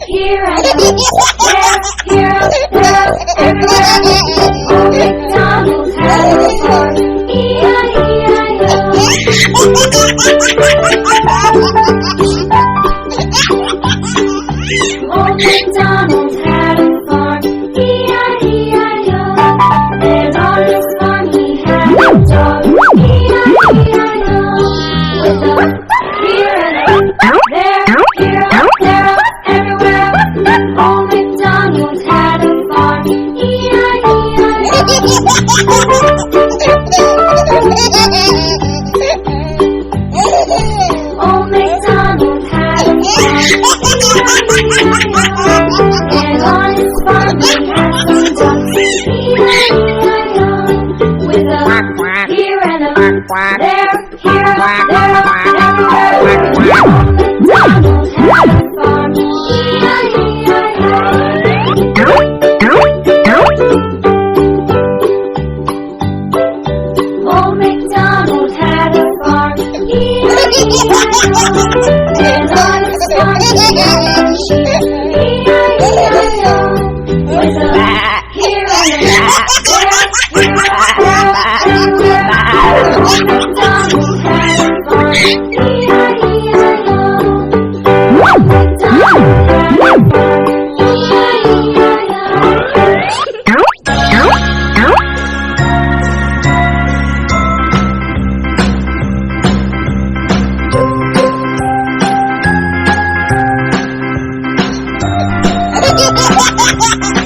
here and there, everywhere. Old MacDonald had a farm, E-I-E-I-O. Old MacDonald had a farm, E-I-E-I-O. And on his farm he had a dog, E-I-E-I-O. With a here and there, everywhere. Old MacDonald had a farm, E-I-E-I-O. Old MacDonald had a farm, and on his farm he had some ducks, E-I-E-I-O. With a here and a there, everywhere. Old MacDonald had a farm, E-I-E-I-O. Old MacDonald had a farm, E-I-E-I-O. And on his farm he had some sheep, E-I-E-I-O. With a here and a there, everywhere. Old MacDonald had a farm, E-I-E-I-O. Old MacDonald had a farm, E-I-E-I-O.